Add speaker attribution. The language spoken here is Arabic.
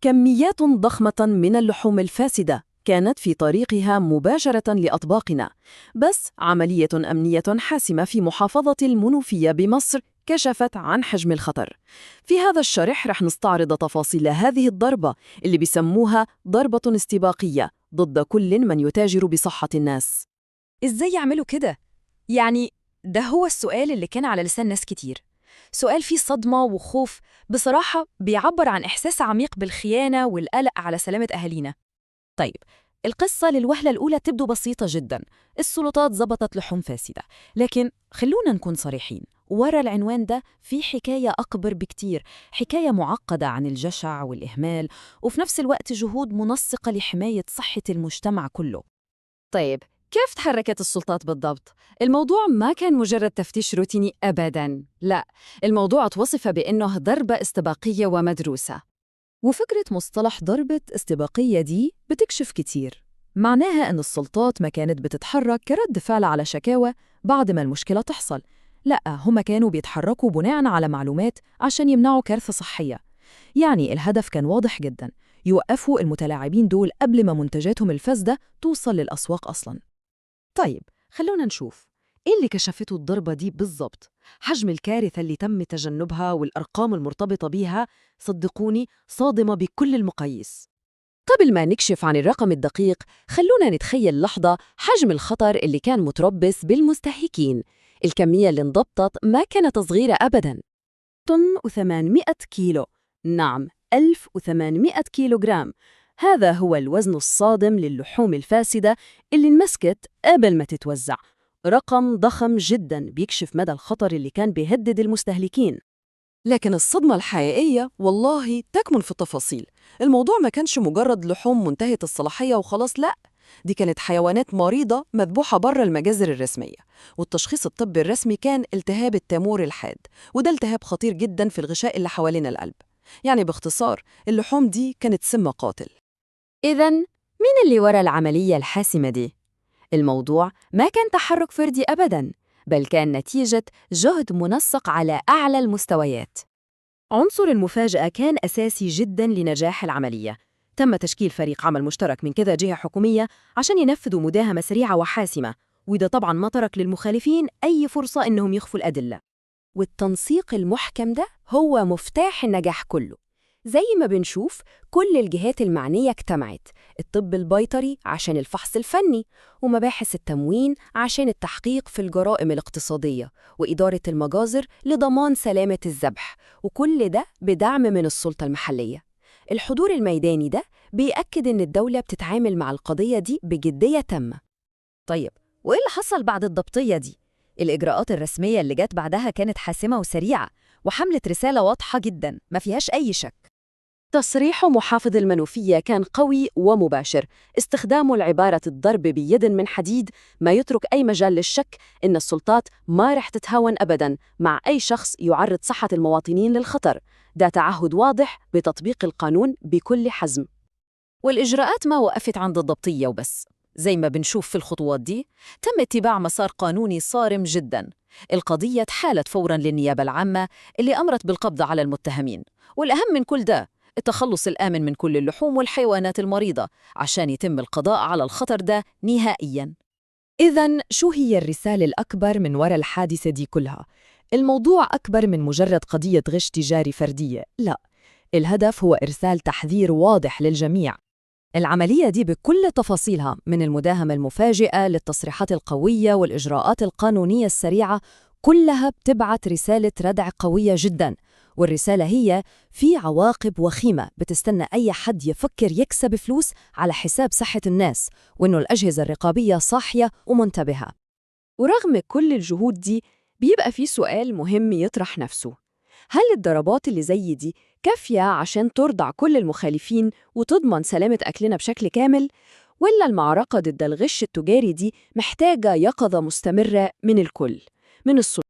Speaker 1: كميات ضخمة من اللحوم الفاسدة كانت في طريقها مباشرة لأطباقنا، بس عملية أمنية حاسمة في محافظة المنوفية بمصر كشفت عن حجم الخطر. في هذا الشرح رح نستعرض تفاصيل هذه الضربة اللي بيسموها ضربة استباقية ضد كل من يتاجر بصحة الناس.
Speaker 2: إزاي يعملوا كده؟ يعني ده هو السؤال اللي كان على لسان ناس كتير. سؤال فيه صدمة وخوف، بصراحة بيعبر عن إحساس عميق بالخيانة والقلق على سلامة أهالينا. طيب، القصة للوهلة الأولى تبدو بسيطة جدا. السلطات ضبطت لحوم فاسدة، لكن خلونا نكون صريحين، ورا العنوان ده في حكاية أكبر بكتير، حكاية معقدة عن الجشع والإهمال، وفي نفس الوقت جهود منسقة لحماية صحة المجتمع كله.
Speaker 1: طيب، كيف تحركت السلطات بالضبط؟ الموضوع ما كان مجرد تفتيش روتيني أبداً، لا، الموضوع توصف بأنه ضربة استباقية ومدروسة. وفكرة مصطلح ضربة استباقية دي بتكشف كتير. معناها أن السلطات ما كانت بتتحرك كرد فعل على شكاوى بعد ما المشكلة تحصل، لا، هم كانوا بيتحركوا بناء على معلومات عشان يمنعوا كارثة صحية. يعني الهدف كان واضح جدا، يوقفوا المتلاعبين دول قبل ما منتجاتهم الفاسدة توصل للأسواق أصلاً. طيب، خلونا نشوف إيه اللي كشفته الضربة دي بالضبط. حجم الكارثة اللي تم تجنبها والأرقام المرتبطة بيها صدقوني صادمة بكل المقاييس. قبل ما نكشف عن الرقم الدقيق، خلونا نتخيل لحظة حجم الخطر اللي كان متربص بالمستهلكين. الكمية اللي انضبطت ما كانت صغيرة أبداً، طن و800 كيلو. نعم، 1800 كيلوغرام. هذا هو الوزن الصادم للحوم الفاسدة اللي انمسكت قبل ما تتوزع. رقم ضخم جدا بيكشف مدى الخطر اللي كان بيهدد المستهلكين. لكن الصدمة الحقيقية والله تكمن في التفاصيل. الموضوع ما كانش مجرد لحوم منتهية الصلاحية وخلاص، لا، دي كانت حيوانات مريضة مذبوحة بره المجازر الرسمية. والتشخيص الطبي الرسمي كان التهاب التامور الحاد، وده التهاب خطير جدا في الغشاء اللي حوالين القلب. يعني باختصار، اللحوم دي كانت سم قاتل. إذن مين اللي ورا العملية الحاسمة دي؟ الموضوع ما كان تحرك فردي أبداً، بل كان نتيجة جهد منسق على أعلى المستويات. عنصر المفاجأة كان أساسي جداً لنجاح العملية. تم تشكيل فريق عمل مشترك من كذا جهة حكومية عشان ينفذوا مداهمة سريعة وحاسمة، وده طبعاً ما ترك للمخالفين أي فرصة إنهم يخفوا الأدلة. والتنسيق المحكم ده هو مفتاح النجاح كله. زي ما بنشوف، كل الجهات المعنية اجتمعت: الطب البيطري عشان الفحص الفني، ومباحث التموين عشان التحقيق في الجرائم الاقتصادية، وإدارة المجازر لضمان سلامة الذبح، وكل ده بدعم من السلطة المحلية. الحضور الميداني ده بيأكد إن الدولة بتتعامل مع القضية دي بجدية تامة. طيب، وإيه اللي حصل بعد الضبطية دي؟ الإجراءات الرسمية اللي جت بعدها كانت حاسمة وسريعة، وحملت رسالة واضحة جدا ما فيهاش أي شك. تصريح محافظ المنوفية كان قوي ومباشر، استخدامه العبارة الضرب بيد من حديد ما يترك أي مجال للشك إن السلطات ما رح تتهاون أبداً مع أي شخص يعرض صحة المواطنين للخطر. ده تعهد واضح بتطبيق القانون بكل حزم. والإجراءات ما وقفت عند الضبطية وبس. زي ما بنشوف في الخطوات دي، تم اتباع مسار قانوني صارم جداً. القضية اتحالت فوراً للنيابة العامة اللي أمرت بالقبض على المتهمين. والأهم من كل ده، التخلص الآمن من كل اللحوم والحيوانات المريضة عشان يتم القضاء على الخطر ده نهائياً. إذن شو هي الرسالة الأكبر من وراء الحادثة دي كلها؟ الموضوع أكبر من مجرد قضية غش تجاري فردية، لا، الهدف هو إرسال تحذير واضح للجميع. العملية دي بكل تفاصيلها، من المداهمة المفاجئة للتصريحات القوية والإجراءات القانونية السريعة، كلها بتبعت رسالة ردع قوية جداً. والرسالة هي: في عواقب وخيمة بتستنى أي حد يفكر يكسب فلوس على حساب صحة الناس، وإنه الأجهزة الرقابية صاحية ومنتبهة. ورغم كل الجهود دي، بيبقى في سؤال مهم يطرح نفسه: هل الضربات اللي زي دي كافية عشان ترضع كل المخالفين وتضمن سلامة أكلنا بشكل كامل؟ ولا المعركة ضد الغش التجاري دي محتاجة يقظة مستمرة من الكل، من السلطات